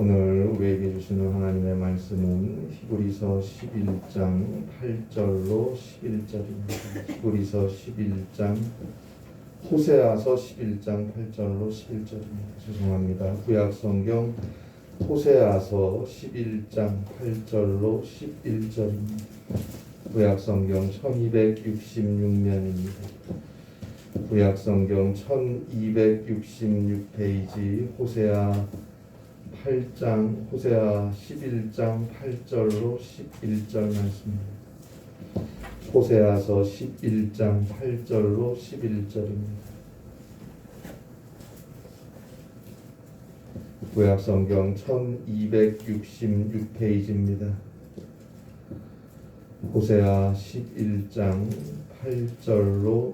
오늘 우리에게 주시는 하나님의 말씀은 히브리서 11장 8절로 11절입니다. 히브리서 11장 호세아서 11장 8절로 11절입니다. 죄송합니다. 구약성경 호세아서 11장 8절로 11절입니다. 구약성경 1266면입니다. 구약성경 1266페이지 호세아 11장 8절로 11절 말씀입니다. 호세아서 11장 8절로 11절입니다. 구약성경 1266페이지입니다. 호세아 11장 8절로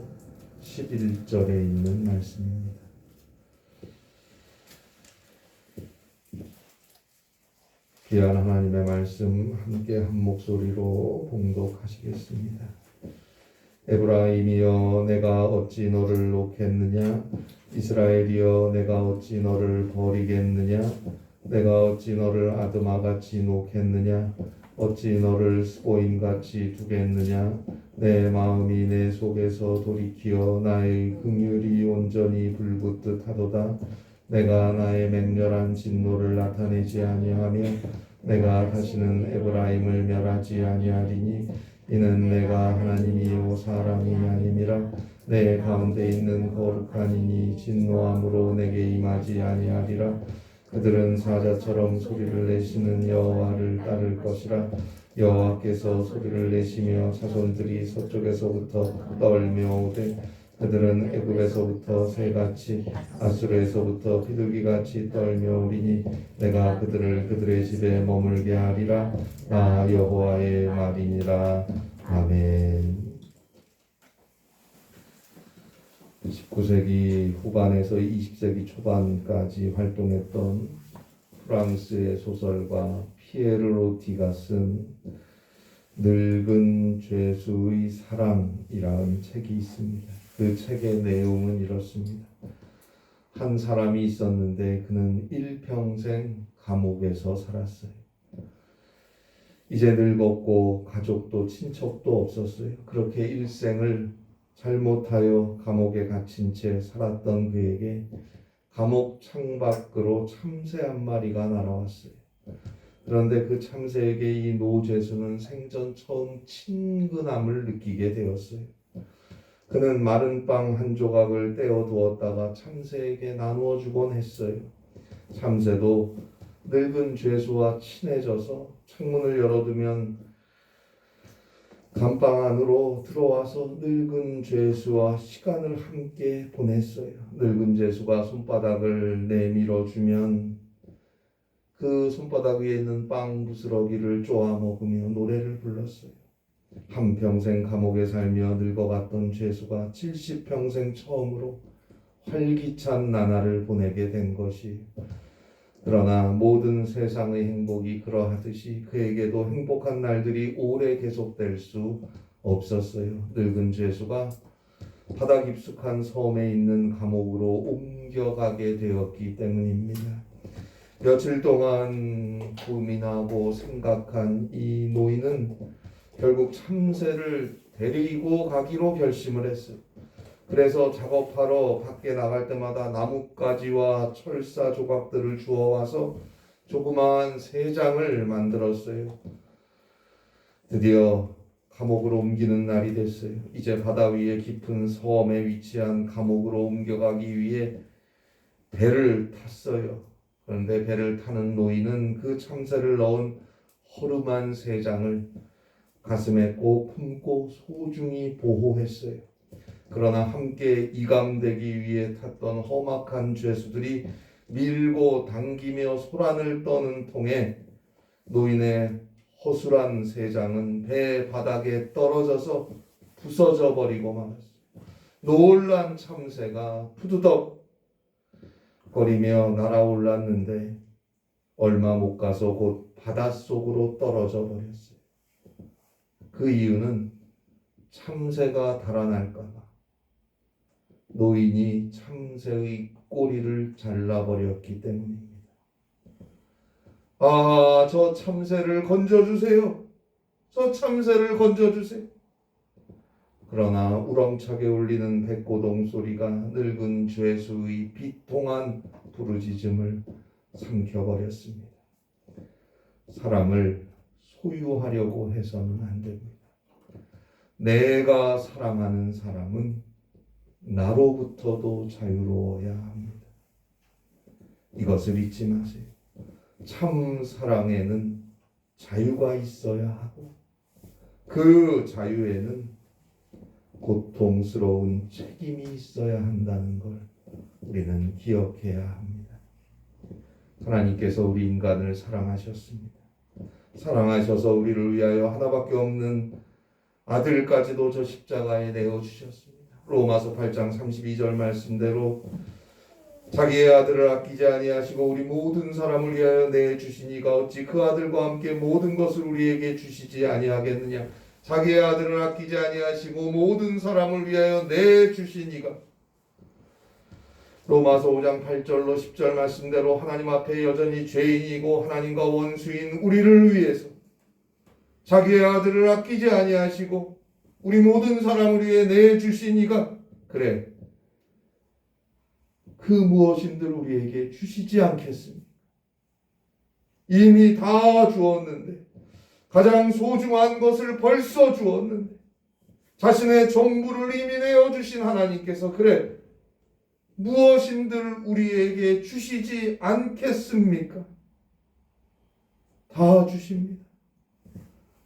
11절에 있는 말씀입니다. 귀한 하나님의 말씀 함께 한 목소리로 봉독하시겠습니다. 에브라임이여 내가 어찌 너를 놓겠느냐? 이스라엘이여 내가 어찌 너를 버리겠느냐? 내가 어찌 너를 아드마같이 놓겠느냐? 어찌 너를 스보임같이 두겠느냐? 내 마음이 내 속에서 돌이키어 나의 긍휼이 온전히 불붙듯 하도다. 내가 나의 맹렬한 진노를 나타내지 아니하며 내가 다시는 에브라임을 멸하지 아니하리니 이는 내가 하나님이요 사람이 아님이라. 내 가운데 있는 거룩한 이니 진노함으로 내게 임하지 아니하리라. 그들은 사자처럼 소리를 내시는 여호와를 따를 것이라. 여호와께서 소리를 내시며 자손들이 서쪽에서부터 떨며 오되 그들은 애굽에서부터 새같이 아수르에서부터 비둘기같이 떨며 오리니 내가 그들을 그들의 집에 머물게 하리라. 나 여호와의 말이니라. 아멘. 19세기 후반에서 20세기 초반까지 활동했던 프랑스의 소설가 피에르 로티가 쓴 늙은 죄수의 사랑이라는 책이 있습니다. 그 책의 내용은 이렇습니다. 한 사람이 있었는데 그는 일평생 감옥에서 살았어요. 이제 늙었고 가족도 친척도 없었어요. 그렇게 일생을 잘못하여 감옥에 갇힌 채 살았던 그에게 감옥 창밖으로 참새 한 마리가 날아왔어요. 그런데 그 참새에게 이 노죄수는 생전 처음 친근함을 느끼게 되었어요. 그는 마른 빵 한 조각을 떼어 두었다가 참새에게 나누어 주곤 했어요. 참새도 늙은 죄수와 친해져서 창문을 열어두면 감방 안으로 들어와서 늙은 죄수와 시간을 함께 보냈어요. 늙은 죄수가 손바닥을 내밀어 주면 그 손바닥 위에 있는 빵 부스러기를 쪼아 먹으며 노래를 불렀어요. 한평생 감옥에 살며 늙어갔던 죄수가 70평생 처음으로 활기찬 나날을 보내게 된 것이, 그러나 모든 세상의 행복이 그러하듯이 그에게도 행복한 날들이 오래 계속될 수 없었어요. 늙은 죄수가 바다 깊숙한 섬에 있는 감옥으로 옮겨가게 되었기 때문입니다. 며칠 동안 고민하고 생각한 이 노인은 결국 참새를 데리고 가기로 결심을 했어요. 그래서 작업하러 밖에 나갈 때마다 나뭇가지와 철사 조각들을 주워와서 조그마한 새 장을 만들었어요. 드디어 감옥으로 옮기는 날이 됐어요. 이제 바다 위에 깊은 섬에 위치한 감옥으로 옮겨가기 위해 배를 탔어요. 그런데 배를 타는 노인은 그 참새를 넣은 허름한 새 장을 가슴에 꼭 품고 소중히 보호했어요. 그러나 함께 이감되기 위해 탔던 험악한 죄수들이 밀고 당기며 소란을 떠는 통에 노인의 허술한 새 장은 배 바닥에 떨어져서 부서져 버리고 말았어요. 놀란 참새가 푸드덕 거리며 날아올랐는데 얼마 못 가서 곧 바닷속으로 떨어져 버렸어요. 그 이유는 참새가 달아날까 봐 노인이 참새의 꼬리를 잘라버렸기 때문입니다. 아, 저 참새를 건져주세요. 저 참새를 건져주세요. 그러나 우렁차게 울리는 백고동 소리가 늙은 죄수의 비통한 부르짖음을 삼켜버렸습니다. 사람을 소유하려고 해서는 안 됩니다. 내가 사랑하는 사람은 나로부터도 자유로워야 합니다. 이것을 잊지 마세요. 참 사랑에는 자유가 있어야 하고 그 자유에는 고통스러운 책임이 있어야 한다는 걸 우리는 기억해야 합니다. 하나님께서 우리 인간을 사랑하셨습니다. 사랑하셔서 우리를 위하여 하나밖에 없는 아들까지도 저 십자가에 내어주셨습니다. 로마서 8장 32절 말씀대로 자기의 아들을 아끼지 아니하시고 우리 모든 사람을 위하여 내주시니가 어찌 그 아들과 함께 모든 것을 우리에게 주시지 아니하겠느냐. 자기의 아들을 아끼지 아니하시고 모든 사람을 위하여 내주시니가. 로마서 5장 8절로 10절 말씀대로 하나님 앞에 여전히 죄인이고 하나님과 원수인 우리를 위해서 자기의 아들을 아끼지 아니하시고 우리 모든 사람을 위해 내주시니가. 그래, 그 무엇인들 우리에게 주시지 않겠습니까? 이미 다 주었는데, 가장 소중한 것을 벌써 주었는데, 자신의 전부를 이미 내어주신 하나님께서 그래, 무엇인들 우리에게 주시지 않겠습니까? 다 주십니다.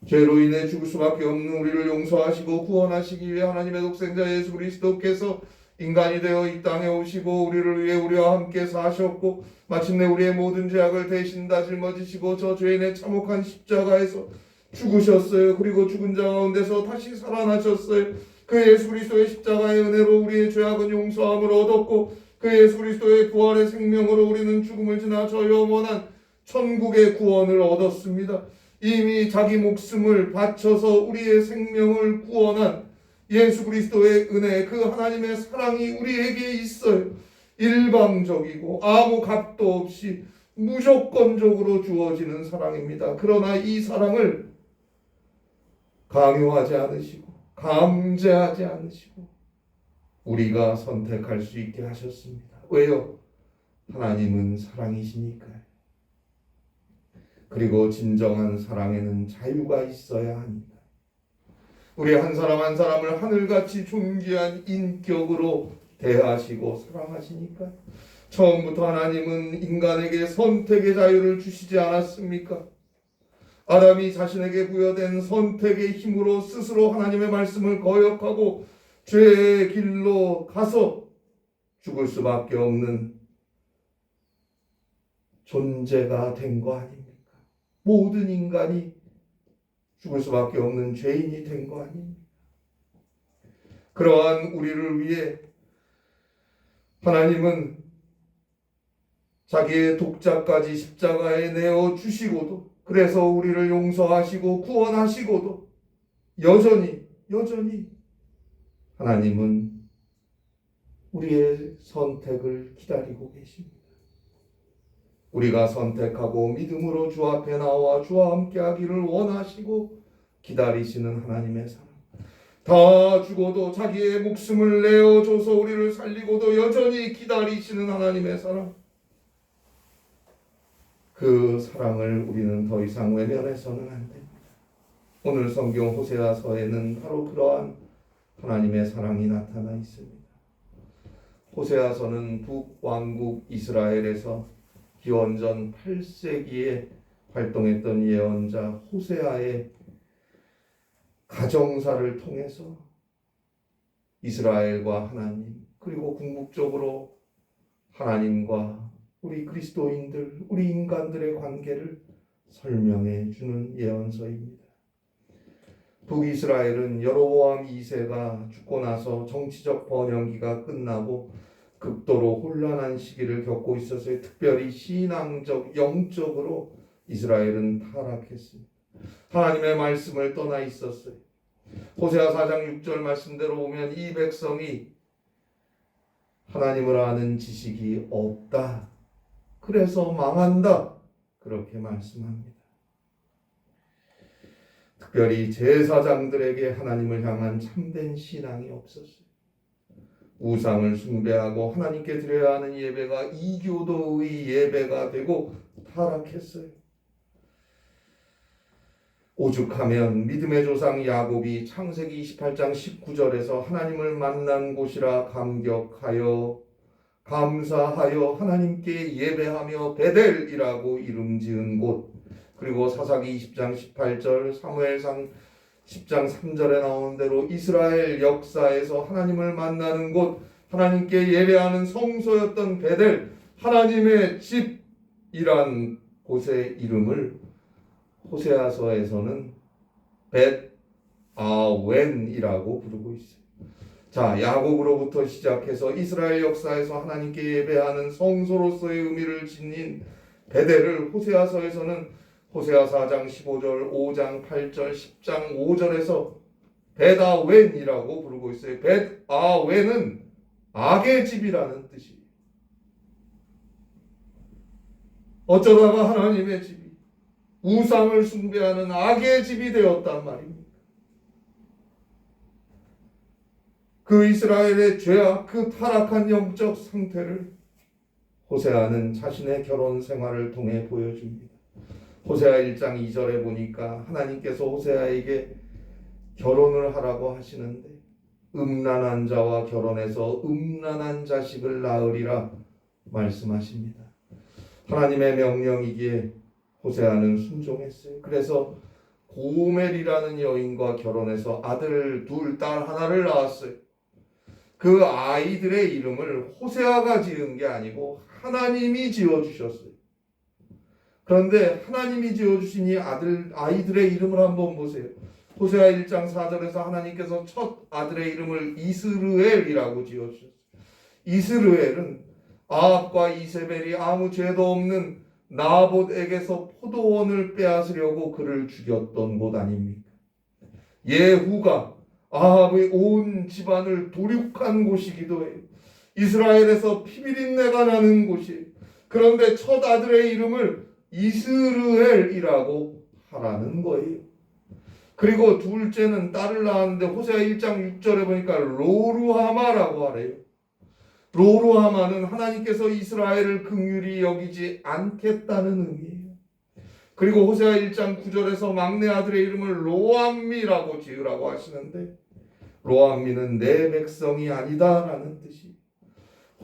죄로 인해 죽을 수밖에 없는 우리를 용서하시고 구원하시기 위해 하나님의 독생자 예수 그리스도께서 인간이 되어 이 땅에 오시고 우리를 위해 우리와 함께 사셨고 마침내 우리의 모든 죄악을 대신 다 짊어지시고 저 죄인의 참혹한 십자가에서 죽으셨어요. 그리고 죽은 자 가운데서 다시 살아나셨어요. 그 예수 그리스도의 십자가의 은혜로 우리의 죄악은 용서함을 얻었고 그 예수 그리스도의 부활의 생명으로 우리는 죽음을 지나 저 영원한 천국의 구원을 얻었습니다. 이미 자기 목숨을 바쳐서 우리의 생명을 구원한 예수 그리스도의 은혜, 그 하나님의 사랑이 우리에게 있어요. 일방적이고 아무 값도 없이 무조건적으로 주어지는 사랑입니다. 그러나 이 사랑을 강요하지 않으시고 강제하지 않으시고 우리가 선택할 수 있게 하셨습니다. 왜요? 하나님은 사랑이시니까요. 그리고 진정한 사랑에는 자유가 있어야 합니다. 우리 한 사람 한 사람을 하늘같이 존귀한 인격으로 대하시고 사랑하시니까 처음부터 하나님은 인간에게 선택의 자유를 주시지 않았습니까? 아담이 자신에게 부여된 선택의 힘으로 스스로 하나님의 말씀을 거역하고 죄의 길로 가서 죽을 수밖에 없는 존재가 된 거 아닙니까? 모든 인간이 죽을 수밖에 없는 죄인이 된 거 아닙니까? 그러한 우리를 위해 하나님은 자기의 독자까지 십자가에 내어 주시고도 그래서 우리를 용서하시고 구원하시고도 여전히 하나님은 우리의 선택을 기다리고 계십니다. 우리가 선택하고 믿음으로 주 앞에 나와 주와 함께하기를 원하시고 기다리시는 하나님의 사랑. 다 죽어도 자기의 목숨을 내어줘서 우리를 살리고도 여전히 기다리시는 하나님의 사랑. 그 사랑을 우리는 더 이상 외면해서는 안 됩니다. 오늘 성경 호세아서에는 바로 그러한 하나님의 사랑이 나타나 있습니다. 호세아서는 북왕국 이스라엘에서 기원전 8세기에 활동했던 예언자 호세아의 가정사를 통해서 이스라엘과 하나님 그리고 궁극적으로 하나님과 우리 그리스도인들, 우리 인간들의 관계를 설명해 주는 예언서입니다. 북이스라엘은 여로보암 2세가 죽고 나서 정치적 번영기가 끝나고 극도로 혼란한 시기를 겪고 있었어요. 특별히 신앙적, 영적으로 이스라엘은 타락했습니다. 하나님의 말씀을 떠나 있었어요. 호세아 4장 6절 말씀대로 보면 이 백성이 하나님을 아는 지식이 없다. 그래서 망한다. 그렇게 말씀합니다. 특별히 제사장들에게 하나님을 향한 참된 신앙이 없었어요. 우상을 숭배하고 하나님께 드려야 하는 예배가 이교도의 예배가 되고 타락했어요. 오죽하면 믿음의 조상 야곱이 창세기 28장 19절에서 하나님을 만난 곳이라 감격하여 감사하여 하나님께 예배하며 베델이라고 이름 지은 곳, 그리고 사사기 20장 18절, 사무엘상 10장 3절에 나오는 대로 이스라엘 역사에서 하나님을 만나는 곳, 하나님께 예배하는 성소였던 베델, 하나님의 집이란 곳의 이름을 호세아서에서는 벳아웬이라고 부르고 있어요. 자, 야곱으로부터 시작해서 이스라엘 역사에서 하나님께 예배하는 성소로서의 의미를 지닌 베델을 호세아서에서는 호세아 4장 15절, 5장 8절, 10장 5절에서 벳아웬이라고 부르고 있어요. 벳아웬은 악의 집이라는 뜻이에요. 어쩌다가 하나님의 집이 우상을 숭배하는 악의 집이 되었단 말입니다. 그 이스라엘의 죄악, 그 타락한 영적 상태를 호세아는 자신의 결혼 생활을 통해 보여줍니다. 호세아 1장 2절에 보니까 하나님께서 호세아에게 결혼을 하라고 하시는데 음란한 자와 결혼해서 음란한 자식을 낳으리라 말씀하십니다. 하나님의 명령이기에 호세아는 순종했어요. 그래서 고멜이라는 여인과 결혼해서 아들 둘, 딸 하나를 낳았어요. 그 아이들의 이름을 호세아가 지은 게 아니고 하나님이 지어주셨어요. 그런데 하나님이 지어주신 이 아이들의 이름을 한번 보세요. 호세아 1장 4절에서 하나님께서 첫 아들의 이름을 이스르엘이라고 지어주셨어요. 이스르엘은 아합과 이세벨이 아무 죄도 없는 나봇에게서 포도원을 빼앗으려고 그를 죽였던 곳 아닙니까? 예후가 아합의 온 집안을 도륙한 곳이기도 해요. 이스라엘에서 피비린내가 나는 곳이에요. 그런데 첫 아들의 이름을 이스르엘이라고 하라는 거예요. 그리고 둘째는 딸을 낳았는데 호세아 1장 6절에 보니까 로루하마라고 하래요. 로루하마는 하나님께서 이스라엘을 긍휼히 여기지 않겠다는 의미예요. 그리고 호세아 1장 9절에서 막내 아들의 이름을 로암미라고 지으라고 하시는데 로암미는 내 백성이 아니다라는 뜻이.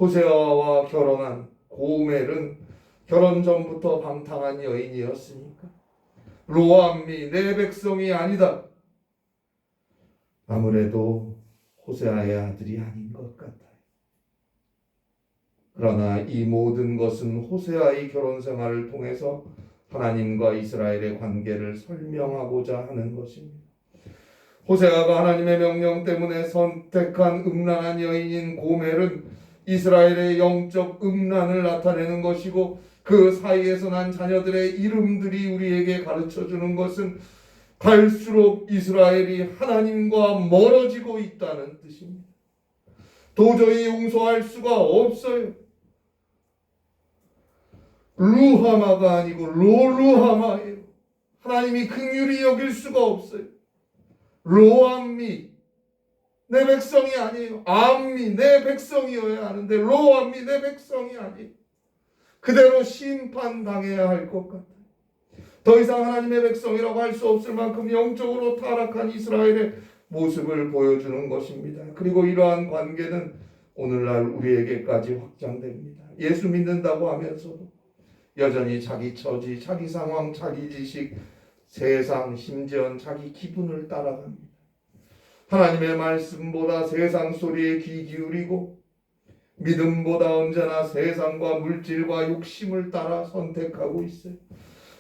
호세아와 결혼한 고멜은 결혼 전부터 방탕한 여인이었으니까 로암미 내 백성이 아니다. 아무래도 호세아의 아들이 아닌 것 같아요. 그러나 이 모든 것은 호세아의 결혼 생활을 통해서 하나님과 이스라엘의 관계를 설명하고자 하는 것입니다. 호세아가 하나님의 명령 때문에 선택한 음란한 여인인 고멜은 이스라엘의 영적 음란을 나타내는 것이고 그 사이에서 난 자녀들의 이름들이 우리에게 가르쳐주는 것은 갈수록 이스라엘이 하나님과 멀어지고 있다는 뜻입니다. 도저히 용서할 수가 없어요. 루하마가 아니고 로루하마예요. 하나님이 긍휼히 여길 수가 없어요. 로암미 내 백성이 아니에요. 암미 내 백성이어야 하는데 로암미 내 백성이 아니에요. 그대로 심판당해야 할 것 같아요. 더 이상 하나님의 백성이라고 할 수 없을 만큼 영적으로 타락한 이스라엘의 모습을 보여주는 것입니다. 그리고 이러한 관계는 오늘날 우리에게까지 확장됩니다. 예수 믿는다고 하면서도 여전히 자기 처지, 자기 상황, 자기 지식, 세상, 심지어는 자기 기분을 따라갑니다. 하나님의 말씀보다 세상 소리에 귀 기울이고 믿음보다 언제나 세상과 물질과 욕심을 따라 선택하고 있어요.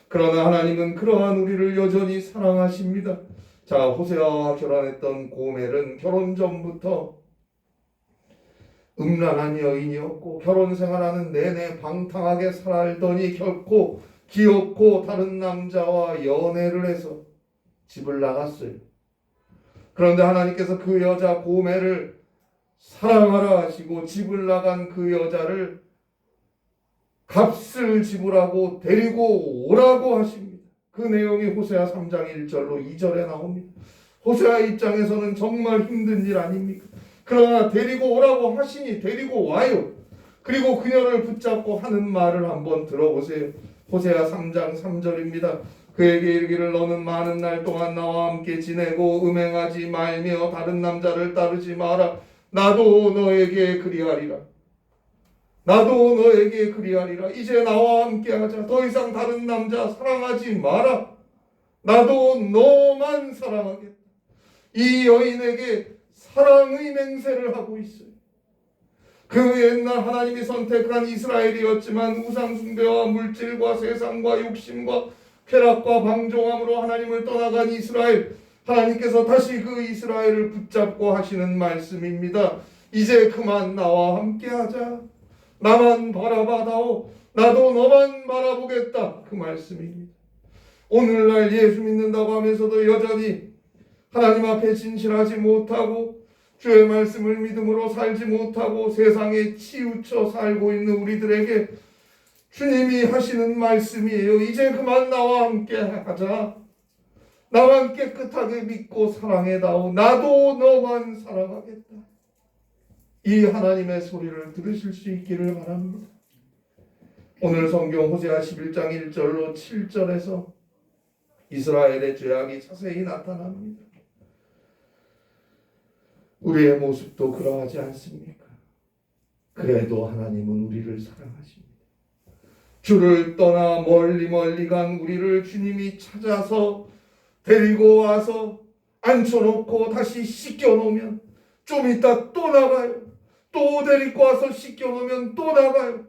그러나 하나님은 그러한 우리를 여전히 사랑하십니다. 자, 호세아와 결혼했던 고멜은 결혼 전부터 음란한 여인이었고 결혼 생활하는 내내 방탕하게 살더니 결코 기어코 다른 남자와 연애를 해서 집을 나갔어요. 그런데 하나님께서 그 여자 고멜을 사랑하라 하시고 집을 나간 그 여자를 값을 지불하고 데리고 오라고 하십니다. 그 내용이 호세아 3장 1절로 2절에 나옵니다. 호세아 입장에서는 정말 힘든 일 아닙니까? 그러나 데리고 오라고 하시니 데리고 와요. 그리고 그녀를 붙잡고 하는 말을 한번 들어보세요. 호세아 3장 3절입니다. 그에게 이르기를 너는 많은 날 동안 나와 함께 지내고 음행하지 말며 다른 남자를 따르지 마라. 나도 너에게 그리하리라. 나도 너에게 그리하리라. 이제 나와 함께 하자. 더 이상 다른 남자 사랑하지 마라. 나도 너만 사랑하겠다. 이 여인에게 사랑의 맹세를 하고 있어요. 그 옛날 하나님이 선택한 이스라엘이었지만 우상숭배와 물질과 세상과 욕심과 쾌락과 방종함으로 하나님을 떠나간 이스라엘, 하나님께서 다시 그 이스라엘을 붙잡고 하시는 말씀입니다. 이제 그만 나와 함께하자. 나만 바라봐다오. 나도 너만 바라보겠다. 그 말씀입니다. 오늘날 예수 믿는다고 하면서도 여전히 하나님 앞에 진실하지 못하고 주의 말씀을 믿음으로 살지 못하고 세상에 치우쳐 살고 있는 우리들에게 주님이 하시는 말씀이에요. 이제 그만 나와 함께 하자. 나만 깨끗하게 믿고 사랑해다오. 나도 너만 사랑하겠다. 이 하나님의 소리를 들으실 수 있기를 바랍니다. 오늘 성경 호세아 11장 1절로 7절에서 이스라엘의 죄악이 자세히 나타납니다. 우리의 모습도 그러하지 않습니까? 그래도 하나님은 우리를 사랑하십니다. 주를 떠나 멀리 간 우리를 주님이 찾아서 데리고 와서 앉혀놓고 다시 씻겨놓으면 좀 이따 또 나가요. 또 데리고 와서 씻겨놓으면 또 나가요.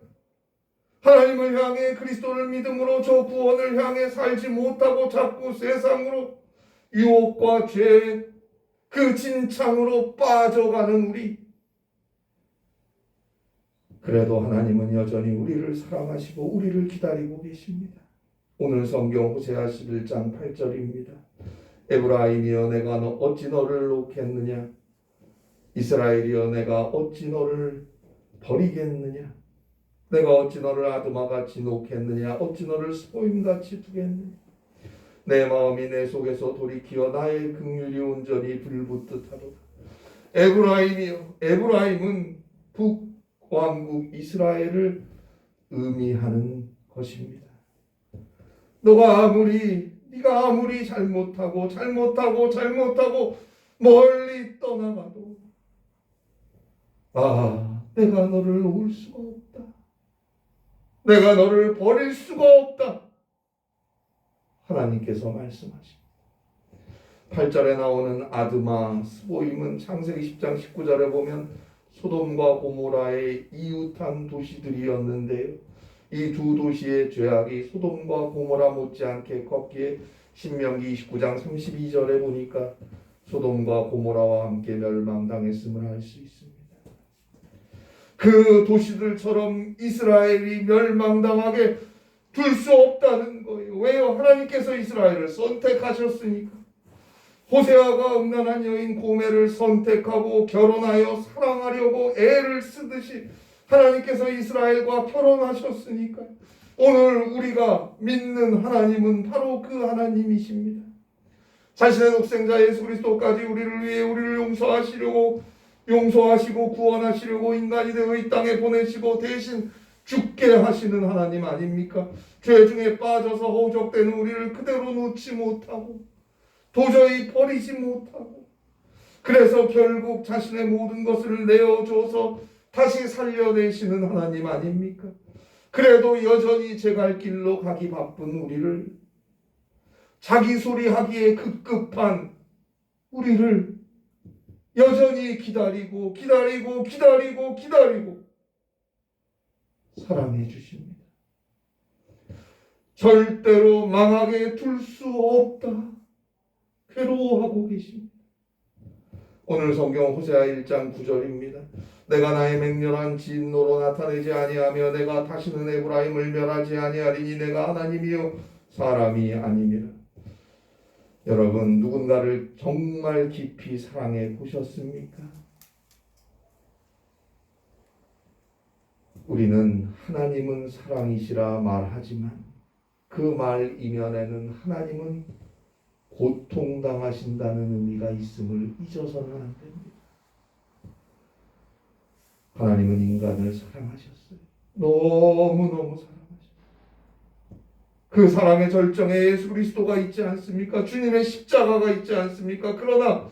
하나님을 향해 그리스도를 믿음으로 저 구원을 향해 살지 못하고 자꾸 세상으로 유혹과 죄, 그 진창으로 빠져가는 우리. 그래도 하나님은 여전히 우리를 사랑하시고 우리를 기다리고 계십니다. 오늘 성경 호세아 11장 8절입니다. 에브라임이여 내가 어찌 너를 놓겠느냐? 이스라엘이여 내가 어찌 너를 버리겠느냐? 내가 어찌 너를 아드마같이 놓겠느냐? 어찌 너를 스보임같이 두겠느냐? 내 마음이 내 속에서 돌이키어 나의 긍휼이 온전히 불붙듯 하도다. 에브라임이여, 에브라임은 북왕국 이스라엘을 의미하는 것입니다. 네가 아무리 잘못하고 멀리 떠나가도 내가 너를 놓을 수가 없다. 내가 너를 버릴 수가 없다. 하나님께서 말씀하십니다. 8절에 나오는 아드마, 스보임은 창세기 10장 19절에 보면 소돔과 고모라의 이웃한 도시들이었는데요. 이 두 도시의 죄악이 소돔과 고모라 못지않게 컸기에 신명기 29장 32절에 보니까 소돔과 고모라와 함께 멸망당했음을 알 수 있습니다. 그 도시들처럼 이스라엘이 멸망당하게 둘 수 없다는 거예요. 왜요? 하나님께서 이스라엘을 선택하셨으니까. 호세아가 음란한 여인 고멜을 선택하고 결혼하여 사랑하려고 애를 쓰듯이 하나님께서 이스라엘과 결혼하셨으니까 오늘 우리가 믿는 하나님은 바로 그 하나님이십니다. 자신의 독생자 예수 그리스도까지 우리를 위해 우리를 용서하시고 구원하시려고 인간이 되어 이 땅에 보내시고 대신 죽게 하시는 하나님 아닙니까? 죄 중에 빠져서 허우적대는 우리를 그대로 놓지 못하고 도저히 버리지 못하고 그래서 결국 자신의 모든 것을 내어줘서 다시 살려내시는 하나님 아닙니까? 그래도 여전히 제 갈 길로 가기 바쁜 우리를, 자기 소리 하기에 급급한 우리를 여전히 기다리고 사랑해 주십니다. 절대로 망하게 둘 수 없다. 괴로워하고 계십니다. 오늘 성경 호세아 1장 9절입니다. 내가 나의 맹렬한 진노로 나타내지 아니하며 내가 다시는 에브라임을 멸하지 아니하리니 내가 하나님이요 사람이 아님이라. 여러분, 누군가를 정말 깊이 사랑해 보셨습니까? 우리는 하나님은 사랑이시라 말하지만 그 말 이면에는 하나님은 고통당하신다는 의미가 있음을 잊어서는 안 됩니다. 하나님은 인간을 사랑하셨어요. 너무너무 사랑하셨어요. 그 사랑의 절정에 예수 그리스도가 있지 않습니까? 주님의 십자가가 있지 않습니까? 그러나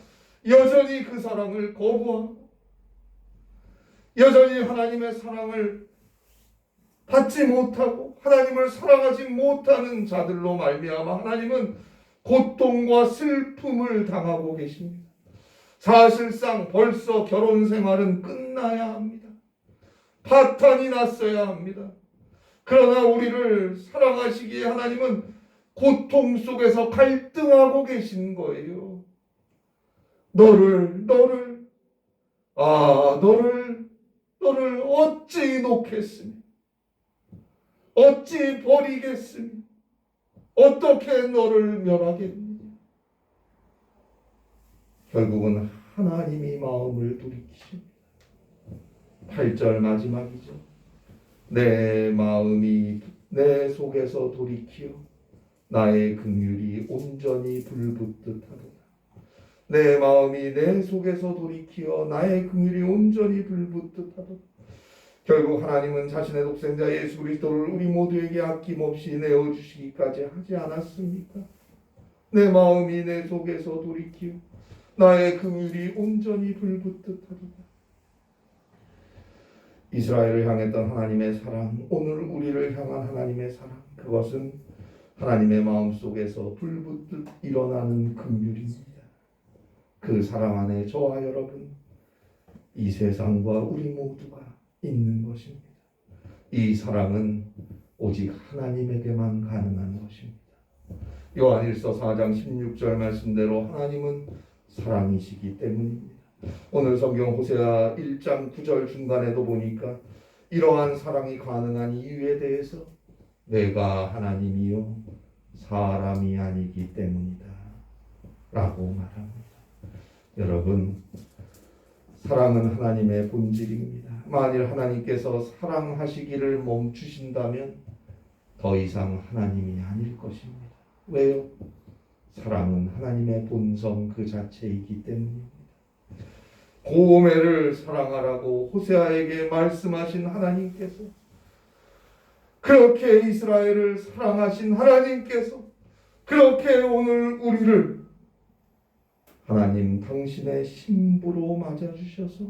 여전히 그 사랑을 거부하고 여전히 하나님의 사랑을 받지 못하고 하나님을 사랑하지 못하는 자들로 말미암아 하나님은 고통과 슬픔을 당하고 계십니다. 사실상 벌써 결혼 생활은 끝나야 합니다. 파탄이 났어야 합니다. 그러나 우리를 사랑하시기에 하나님은 고통 속에서 갈등하고 계신 거예요. 너를 어찌 놓겠으며 어찌 버리겠으며 어떻게 너를 멸하겠느냐. 결국은 하나님이 마음을 돌이키십니다. 8절 마지막이죠. 내 마음이 내 속에서 돌이키어 나의 긍휼이 온전히 불붙듯 하도다. 내 마음이 내 속에서 돌이키어 나의 긍휼이 온전히 불붙듯 하도다. 결국 하나님은 자신의 독생자 예수 그리스도를 우리 모두에게 아낌없이 내어주시기까지 하지 않았습니까? 내 마음이 내 속에서 돌이키어 나의 긍휼이 온전히 불붙듯 하도다. 이스라엘을 향했던 하나님의 사랑, 오늘 우리를 향한 하나님의 사랑, 그것은 하나님의 마음속에서 불붙듯 일어나는 긍휼입니다. 그 사랑 안에 저와 여러분, 이 세상과 우리 모두가 있는 것입니다. 이 사랑은 오직 하나님에게만 가능한 것입니다. 요한일서 4장 16절 말씀대로 하나님은 사랑이시기 때문입니다. 오늘 성경 호세아 1장 9절 중간에도 보니까 이러한 사랑이 가능한 이유에 대해서 내가 하나님이요 사람이 아니기 때문이다 라고 말합니다. 여러분, 사랑은 하나님의 본질입니다. 만일 하나님께서 사랑하시기를 멈추신다면 더 이상 하나님이 아닐 것입니다. 왜요? 사랑은 하나님의 본성 그 자체이기 때문입니다. 고멜을 사랑하라고 호세아에게 말씀하신 하나님께서, 그렇게 이스라엘을 사랑하신 하나님께서 그렇게 오늘 우리를 하나님 당신의 신부로 맞아주셔서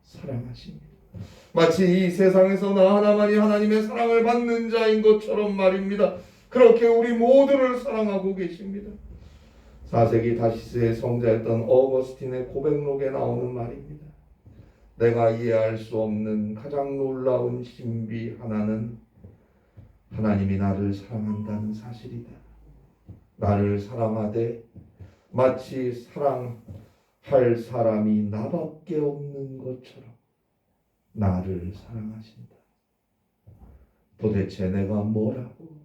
사랑하십니다. 마치 이 세상에서 나 하나만이 하나님의 사랑을 받는 자인 것처럼 말입니다. 그렇게 우리 모두를 사랑하고 계십니다. 4세기 다시스의 성자였던 어거스틴의 고백록에 나오는 말입니다. 내가 이해할 수 없는 가장 놀라운 신비 하나는 하나님이 나를 사랑한다는 사실이다. 나를 사랑하되 마치 사랑할 사람이 나밖에 없는 것처럼 나를 사랑하신다. 도대체 내가 뭐라고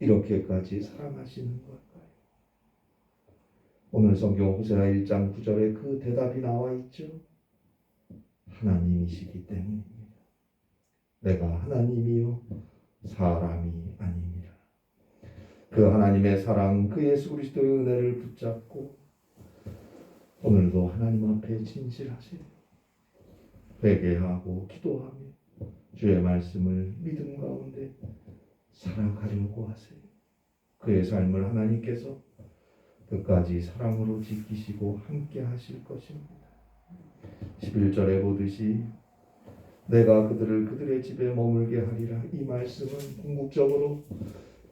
이렇게까지 사랑하시는 걸까요? 오늘 성경 호세아 1장 9절에 그 대답이 나와 있죠. 하나님이시기 때문입니다. 내가 하나님이요 사람이 아닙니다. 그 하나님의 사랑, 그 예수 그리스도의 은혜를 붙잡고 오늘도 하나님 앞에 진실하세요. 회개하고 기도하며 주의 말씀을 믿음 가운데 살아가려고 하세요. 그의 삶을 하나님께서 끝까지 사랑으로 지키시고 함께 하실 것입니다. 11절에 보듯이 내가 그들을 그들의 집에 머물게 하리라. 이 말씀은 궁극적으로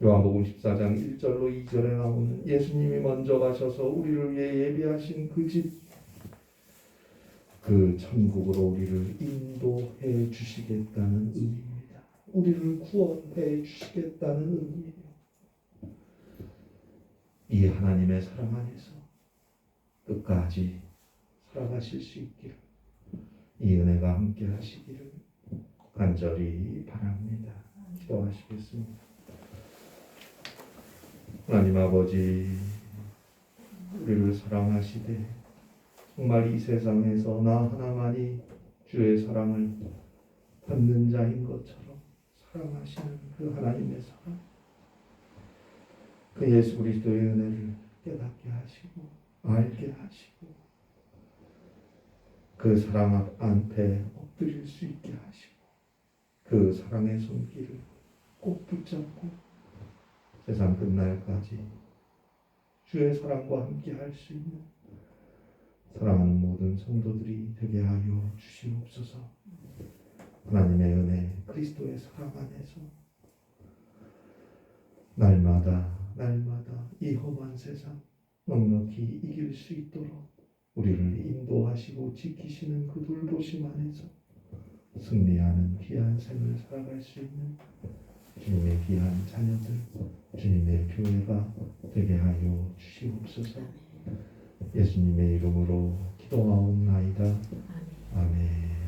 요한복음 14장 1절로 2절에 나오는 예수님이 먼저 가셔서 우리를 위해 예비하신 그 집, 그 천국으로 우리를 인도해 주시겠다는 의미입니다. 우리를 구원해 주시겠다는 의미예요. 이 하나님의 사랑 안에서 끝까지 살아가실 수 있기를, 이 은혜가 함께 하시기를 간절히 바랍니다. 기도하시겠습니다. 하나님 아버지, 우리를 사랑하시되 정말 이 세상에서 나 하나만이 주의 사랑을 받는 자인 것처럼 사랑하시는 그 하나님의 사랑, 그 예수 그리스도의 은혜를 깨닫게 하시고 알게 하시고 그 사랑 앞에 엎드릴 수 있게 하시고 그 사랑의 손길을 꼭 붙잡고 세상 끝날까지 주의 사랑과 함께 할 수 있는 사랑하는 모든 성도들이 되게 하여 주시옵소서. 하나님의 은혜 그리스도의 사랑 안에서 날마다 이 험한 세상 넉넉히 이길 수 있도록 우리를 인도하시고 지키시는 그 돌보심 안에서 승리하는 귀한 생을 살아갈 수 있는 주님의 귀한 자녀들, 주님의 교회가 되게 하여 주시옵소서. 예수님의 이름으로 기도하옵나이다. 아멘.